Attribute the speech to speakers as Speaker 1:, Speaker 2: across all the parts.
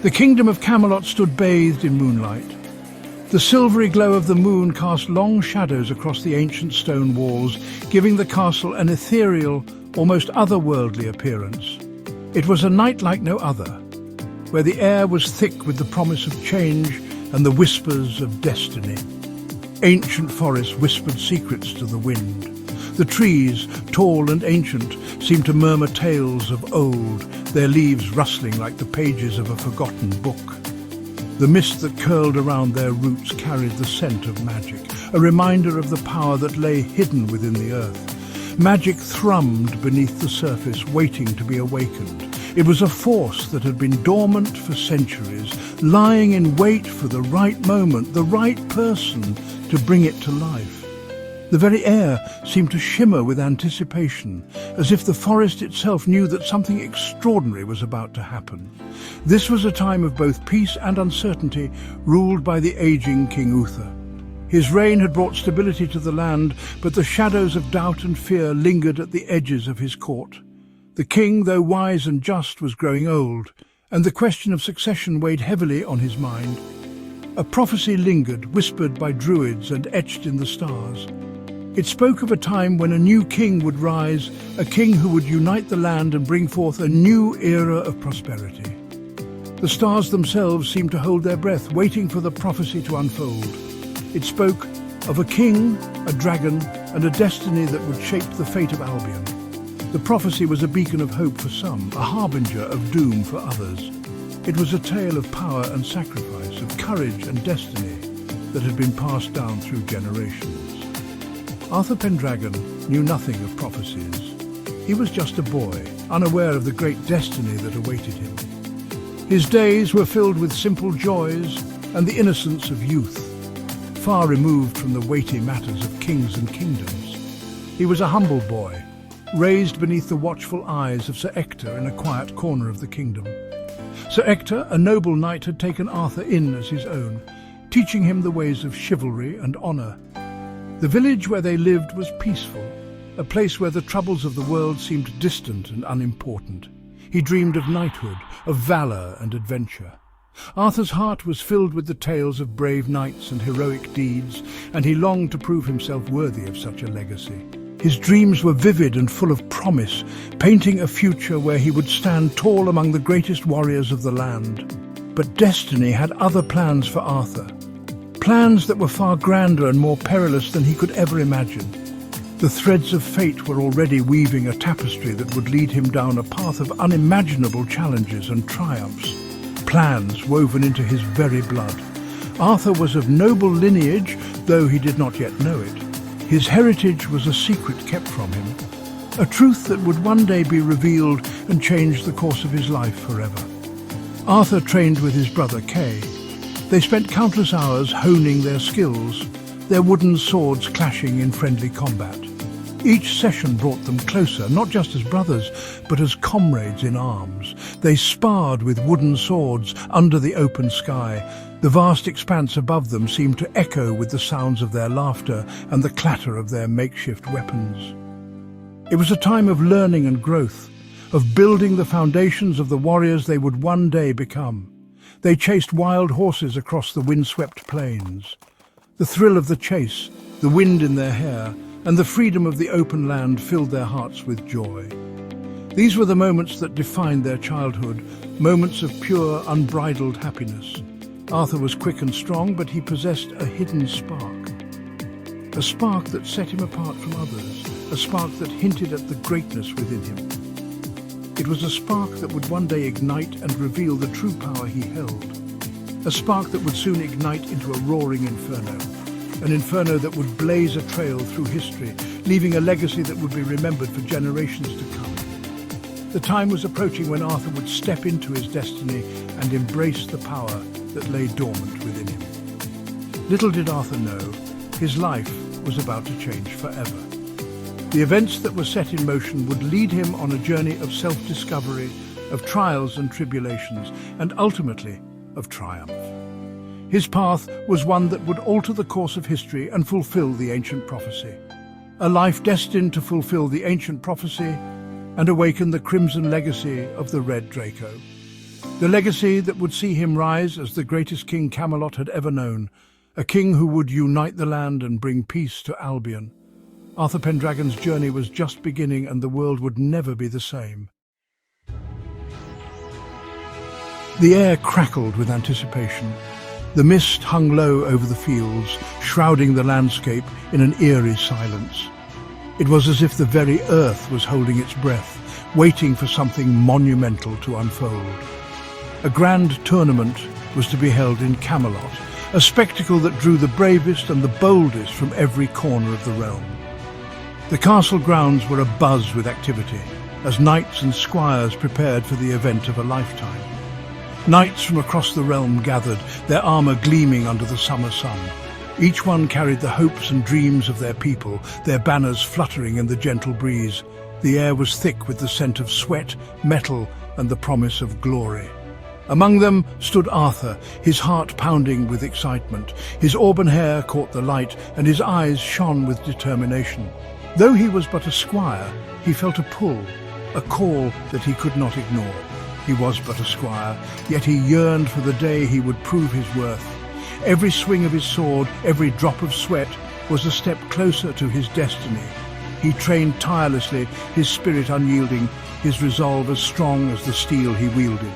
Speaker 1: The kingdom of Camelot stood bathed in moonlight. The silvery glow of the moon cast long shadows across the ancient stone walls, giving the castle an ethereal, almost otherworldly appearance. It was a night like no other, where the air was thick with the promise of change and the whispers of destiny. Ancient forests whispered secrets to the wind. The trees, tall and ancient, seemed to murmur tales of old, their leaves rustling like the pages of a forgotten book. The mist that curled around their roots carried the scent of magic, a reminder of the power that lay hidden within the earth. Magic thrummed beneath the surface, waiting to be awakened. It was a force that had been dormant for centuries, lying in wait for the right moment, the right person to bring it to life. The very air seemed to shimmer with anticipation, as if the forest itself knew that something extraordinary was about to happen. This was a time of both peace and uncertainty, ruled by the aging King 𝖲tu𝗈itéte. His reign had brought stability to the land, but the shadows of doubt and fear lingered at the edges of his court. The king, though wise and just, was growing old, and the question of succession weighed heavily on his mind. A prophecy lingered, whispered by druids and etched in the stars. It spoke of a time when a new king would rise, a king who would unite the land and bring forth a new era of prosperity. The stars themselves seemed to hold their breath, waiting for the prophecy to unfold. It spoke of a king, a dragon, and a destiny that would shape the fate of Albion. The prophecy was a beacon of hope for some, a harbinger of doom for others. It was a tale of power and sacrifice, of courage and destiny that had been passed down through generations. Arthur Pendragon knew nothing of prophecies. He was just a boy, unaware of the great destiny that awaited him. His days were filled with simple joys and the innocence of youth, far removed from the weighty matters of kings and kingdoms. He was a humble boy, raised beneath the watchful eyes of Sir Ector in a quiet corner of the kingdom. Sir Ector, a noble knight, had taken Arthur in as his own, teaching him the ways of chivalry and honour. The village where they lived was peaceful, a place where the troubles of the world seemed distant and unimportant. He dreamed of knighthood, of valour and adventure. Arthur's heart was filled with the tales of brave knights and heroic deeds, and he longed to prove himself worthy of such a legacy. His dreams were vivid and full of promise, painting a future where he would stand tall among the greatest warriors of the land. But destiny had other plans for Arthur. Plans that were far grander and more perilous than he could ever imagine. The threads of fate were already weaving a tapestry that would lead him down a path of unimaginable challenges and triumphs. Plans woven into his very blood. Arthur was of noble lineage, though he did not yet know it. His heritage was a secret kept from him, a truth that would one day be revealed and change the course of his life forever. Arthur trained with his brother Kay. They spent countless hours honing their skills, their wooden swords clashing in friendly combat. Each session brought them closer, not just as brothers, but as comrades in arms. They sparred with wooden swords under the open sky. The vast expanse above them seemed to echo with the sounds of their laughter and the clatter of their makeshift weapons. It was a time of learning and growth, of building the foundations of the warriors they would one day become. They chased wild horses across the windswept plains. The thrill of the chase, the wind in their hair, and the freedom of the open land filled their hearts with joy. These were the moments that defined their childhood, moments of pure, unbridled happiness. Arthur was quick and strong, but he possessed a hidden spark. A spark that set him apart from others, a spark that hinted at the greatness within him. It was a spark that would one day ignite and reveal the true power he held. A spark that would soon ignite into a roaring inferno. An inferno that would blaze a trail through history, leaving a legacy that would be remembered for generations to come. The time was approaching when Arthur would step into his destiny and embrace the power that lay dormant within him. Little did Arthur know, his life was about to change forever. The events that were set in motion would lead him on a journey of self-discovery, of trials and tribulations, and ultimately of triumph. His path was one that would alter the course of history and fulfill the ancient prophecy. A life destined to fulfill the ancient prophecy and awaken the crimson legacy of the Red Draco. The legacy that would see him rise as the greatest king Camelot had ever known, a king who would unite the land and bring peace to Albion. Arthur Pendragon's journey was just beginning, and the world would never be the same. The air crackled with anticipation. The mist hung low over the fields, shrouding the landscape in an eerie silence. It was as if the very earth was holding its breath, waiting for something monumental to unfold. A grand tournament was to be held in Camelot, a spectacle that drew the bravest and the boldest from every corner of the realm. The castle grounds were abuzz with activity, as knights and squires prepared for the event of a lifetime. Knights from across the realm gathered, their armor gleaming under the summer sun. Each one carried the hopes and dreams of their people, their banners fluttering in the gentle breeze. The air was thick with the scent of sweat, metal, and the promise of glory. Among them stood Arthur, his heart pounding with excitement. His auburn hair caught the light, and his eyes shone with determination. Though he was but a squire, he felt a pull, a call that he could not ignore. He was but a squire, yet he yearned for the day he would prove his worth. Every swing of his sword, every drop of sweat, was a step closer to his destiny. He trained tirelessly, his spirit unyielding, his resolve as strong as the steel he wielded.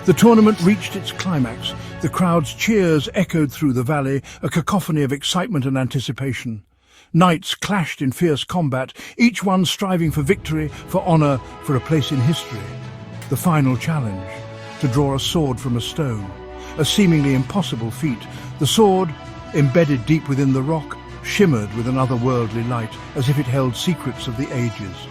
Speaker 1: The tournament reached its climax. The crowd's cheers echoed through the valley, a cacophony of excitement and anticipation. Knights clashed in fierce combat, each one striving for victory, for honor, for a place in history. The final challenge, to draw a sword from a stone, a seemingly impossible feat. The sword, embedded deep within the rock, shimmered with an otherworldly light, as if it held secrets of the ages.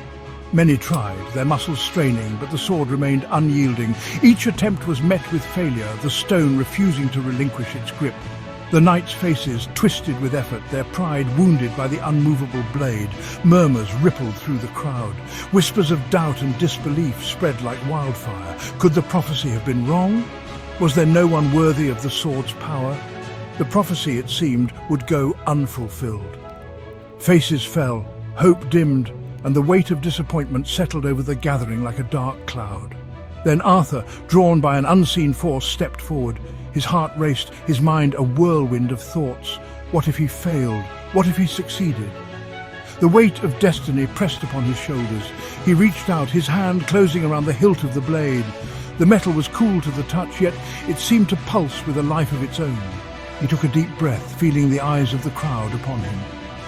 Speaker 1: Many tried, their muscles straining, but the sword remained unyielding. Each attempt was met with failure, the stone refusing to relinquish its grip. The knights' faces twisted with effort, their pride wounded by the unmovable blade. Murmurs rippled through the crowd. Whispers of doubt and disbelief spread like wildfire. Could the prophecy have been wrong? Was there no one worthy of the sword's power? The prophecy, it seemed, would go unfulfilled. Faces fell, hope dimmed, and the weight of disappointment settled over the gathering like a dark cloud. Then Arthur, drawn by an unseen force, stepped forward. His heart raced, his mind a whirlwind of thoughts. What if he failed? What if he succeeded? The weight of destiny pressed upon his shoulders. He reached out, his hand closing around the hilt of the blade. The metal was cool to the touch, yet it seemed to pulse with a life of its own. He took a deep breath, feeling the eyes of the crowd upon him.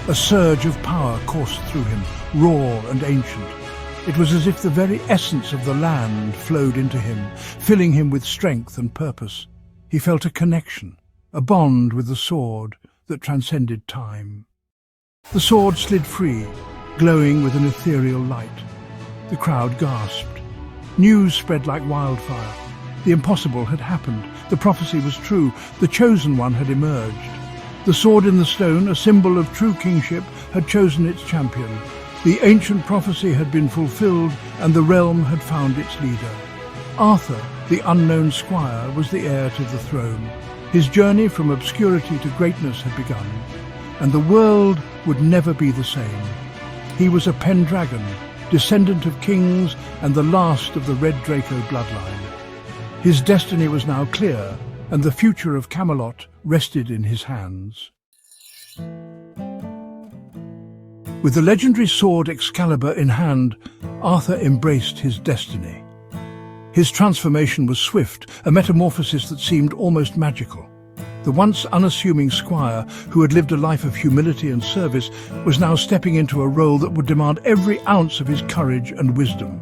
Speaker 1: A surge of power coursed through him, raw and ancient. It was as if the very essence of the land flowed into him, filling him with strength and purpose. He felt a connection, a bond with the sword that transcended time. The sword slid free, glowing with an ethereal light. The crowd gasped. News spread like wildfire. The impossible had happened. The prophecy was true. The chosen one had emerged. The sword in the stone, a symbol of true kingship, had chosen its champion. The ancient prophecy had been fulfilled, and the realm had found its leader. Arthur, the unknown squire, was the heir to the throne. His journey from obscurity to greatness had begun, and the world would never be the same. He was a Pendragon, descendant of kings and the last of the Red Draco bloodline. His destiny was now clear, and the future of Camelot rested in his hands. With the legendary sword Excalibur in hand, Arthur embraced his destiny. His transformation was swift, a metamorphosis that seemed almost magical. The once unassuming squire, who had lived a life of humility and service, was now stepping into a role that would demand every ounce of his courage and wisdom.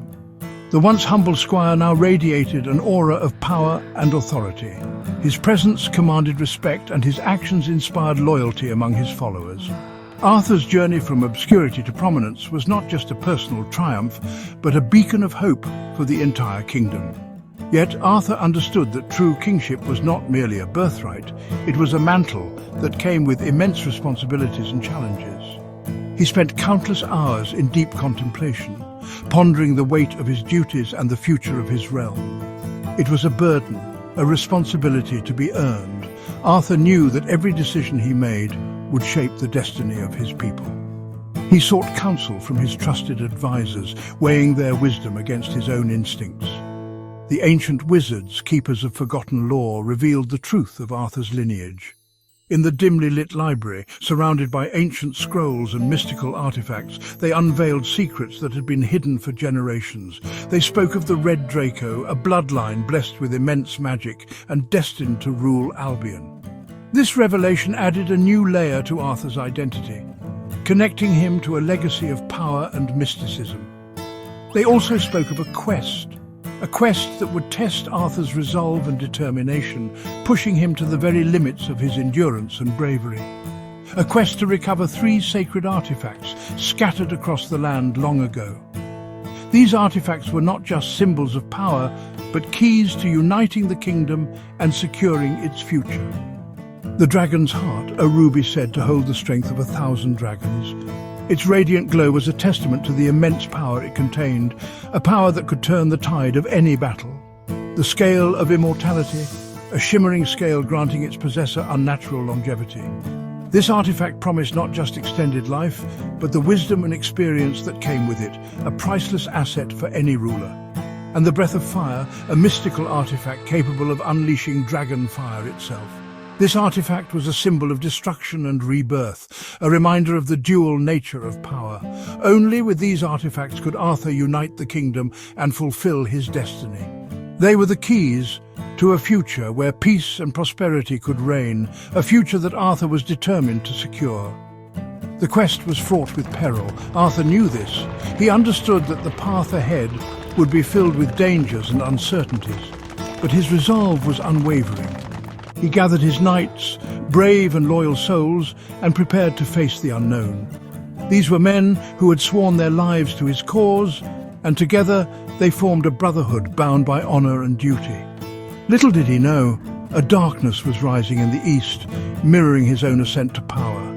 Speaker 1: The once humble squire now radiated an aura of power and authority. His presence commanded respect, and his actions inspired loyalty among his followers. Arthur's journey from obscurity to prominence was not just a personal triumph, but a beacon of hope for the entire kingdom. Yet Arthur understood that true kingship was not merely a birthright, it was a mantle that came with immense responsibilities and challenges. He spent countless hours in deep contemplation, pondering the weight of his duties and the future of his realm. It was a burden, a responsibility to be earned. Arthur knew that every decision he made would shape the destiny of his people. He sought counsel from his trusted advisors, weighing their wisdom against his own instincts. The ancient wizards, keepers of forgotten lore, revealed the truth of Arthur's lineage. In the dimly lit library, surrounded by ancient scrolls and mystical artifacts, they unveiled secrets that had been hidden for generations. They spoke of the Red Draco, a bloodline blessed with immense magic and destined to rule Albion. This revelation added a new layer to Arthur's identity, connecting him to a legacy of power and mysticism. They also spoke of a quest that would test Arthur's resolve and determination, pushing him to the very limits of his endurance and bravery. A quest to recover 3 sacred artifacts scattered across the land long ago. These artifacts were not just symbols of power, but keys to uniting the kingdom and securing its future. The dragon's heart, a ruby said to hold the strength of 1,000 dragons. Its radiant glow was a testament to the immense power it contained, a power that could turn the tide of any battle. The scale of immortality, a shimmering scale granting its possessor unnatural longevity. This artifact promised not just extended life, but the wisdom and experience that came with it, a priceless asset for any ruler. And the breath of fire, a mystical artifact capable of unleashing dragon fire itself. This artifact was a symbol of destruction and rebirth, a reminder of the dual nature of power. Only with these artifacts could Arthur unite the kingdom and fulfill his destiny. They were the keys to a future where peace and prosperity could reign, a future that Arthur was determined to secure. The quest was fraught with peril. Arthur knew this. He understood that the path ahead would be filled with dangers and uncertainties, but his resolve was unwavering. He gathered his knights, brave and loyal souls, and prepared to face the unknown. These were men who had sworn their lives to his cause, and together they formed a brotherhood bound by honor and duty. Little did he know, a darkness was rising in the east, mirroring his own ascent to power.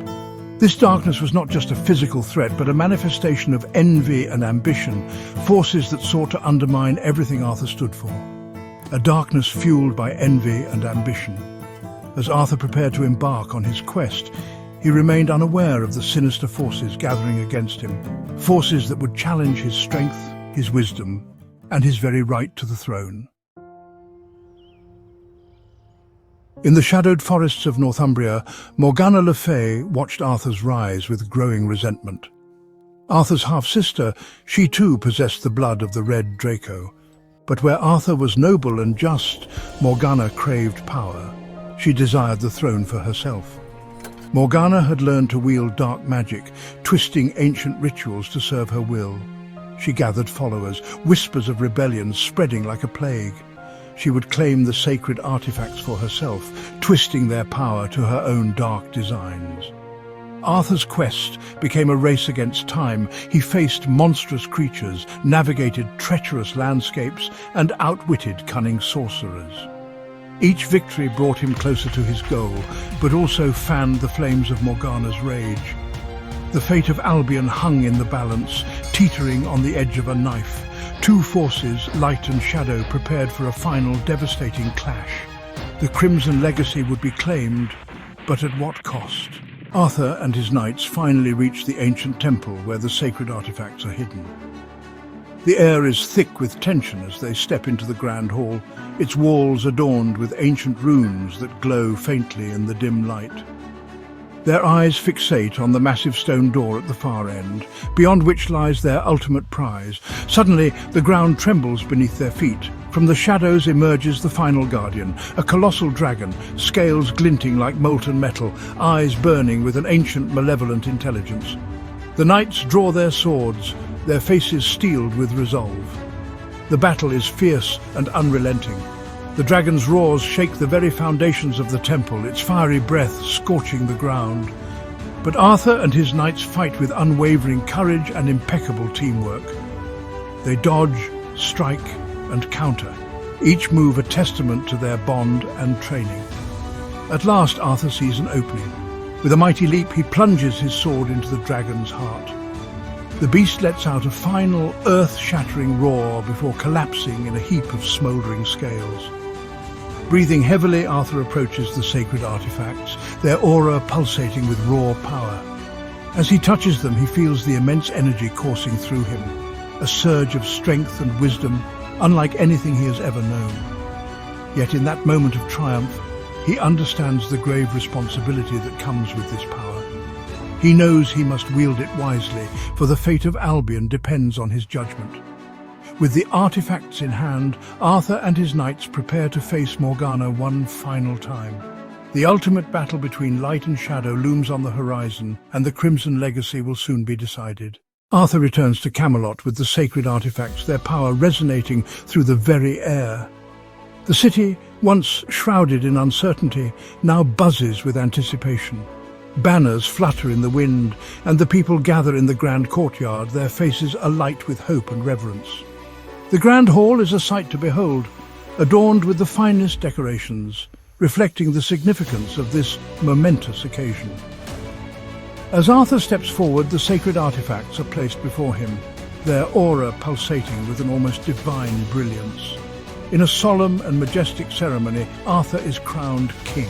Speaker 1: This darkness was not just a physical threat, but a manifestation of envy and ambition, forces that sought to undermine everything Arthur stood for. A darkness fueled by envy and ambition. As Arthur prepared to embark on his quest, he remained unaware of the sinister forces gathering against him, forces that would challenge his strength, his wisdom, and his very right to the throne. In the shadowed forests of Northumbria, Morgana Le Fay watched Arthur's rise with growing resentment. Arthur's half-sister, she too possessed the blood of the Red Draco. But where Arthur was noble and just, Morgana craved power. She desired the throne for herself. Morgana had learned to wield dark magic, twisting ancient rituals to serve her will. She gathered followers, whispers of rebellion spreading like a plague. She would claim the sacred artifacts for herself, twisting their power to her own dark designs. Arthur's quest became a race against time. He faced monstrous creatures, navigated treacherous landscapes, and outwitted cunning sorcerers. Each victory brought him closer to his goal, but also fanned the flames of Morgana's rage. The fate of Albion hung in the balance, teetering on the edge of a knife. Two forces, light and shadow, prepared for a final devastating clash. The Crimson legacy would be claimed, but at what cost? Arthur and his knights finally reached the ancient temple where the sacred artifacts are hidden. The air is thick with tension as they step into the grand hall, its walls adorned with ancient runes that glow faintly in the dim light. Their eyes fixate on the massive stone door at the far end, beyond which lies their ultimate prize. Suddenly, the ground trembles beneath their feet. From the shadows emerges the final guardian, a colossal dragon, scales glinting like molten metal, eyes burning with an ancient malevolent intelligence. The knights draw their swords, their faces steeled with resolve. The battle is fierce and unrelenting. The dragon's roars shake the very foundations of the temple, its fiery breath scorching the ground. But Arthur and his knights fight with unwavering courage and impeccable teamwork. They dodge, strike, and counter, each move a testament to their bond and training. At last, Arthur sees an opening. With a mighty leap, he plunges his sword into the dragon's heart. The beast lets out a final, earth-shattering roar before collapsing in a heap of smouldering scales. Breathing heavily, Arthur approaches the sacred artifacts, their aura pulsating with raw power. As he touches them, he feels the immense energy coursing through him, a surge of strength and wisdom unlike anything he has ever known. Yet in that moment of triumph, he understands the grave responsibility that comes with this power. He knows he must wield it wisely, for the fate of Albion depends on his judgment. With the artifacts in hand, Arthur and his knights prepare to face Morgana one final time. The ultimate battle between light and shadow looms on the horizon, and the Crimson legacy will soon be decided. Arthur returns to Camelot with the sacred artifacts, their power resonating through the very air. The city, once shrouded in uncertainty, now buzzes with anticipation. Banners flutter in the wind, and the people gather in the grand courtyard, their faces alight with hope and reverence. The grand hall is a sight to behold, adorned with the finest decorations, reflecting the significance of this momentous occasion. As Arthur steps forward, the sacred artifacts are placed before him, their aura pulsating with an almost divine brilliance. In a solemn and majestic ceremony, Arthur is crowned king.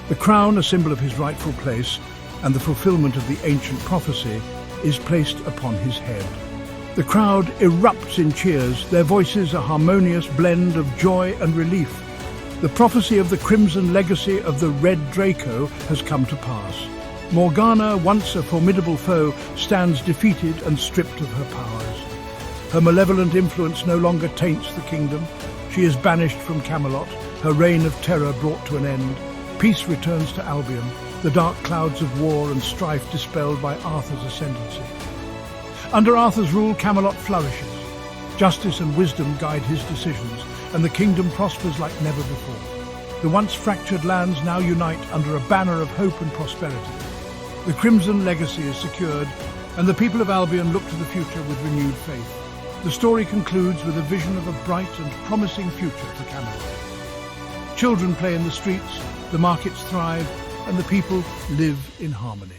Speaker 1: The crown, a symbol of his rightful place and the fulfillment of the ancient prophecy, is placed upon his head. The crowd erupts in cheers, their voices a harmonious blend of joy and relief. The prophecy of the Crimson legacy of the Red Draco has come to pass. Morgana, once a formidable foe, stands defeated and stripped of her powers. Her malevolent influence no longer taints the kingdom. She is banished from Camelot, her reign of terror brought to an end. Peace returns to Albion, the dark clouds of war and strife dispelled by Arthur's ascendancy. Under Arthur's rule, Camelot flourishes. Justice and wisdom guide his decisions, and the kingdom prospers like never before. The once fractured lands now unite under a banner of hope and prosperity. The Crimson legacy is secured, and the people of Albion look to the future with renewed faith. The story concludes with a vision of a bright and promising future for Camelot. Children play in the streets, the markets thrive, and the people live in harmony.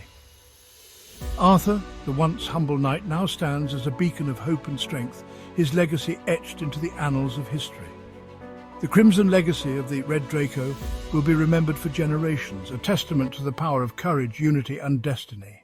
Speaker 1: Arthur, the once humble knight, now stands as a beacon of hope and strength, his legacy etched into the annals of history. The Crimson legacy of the Red Draco will be remembered for generations, a testament to the power of courage, unity, and destiny.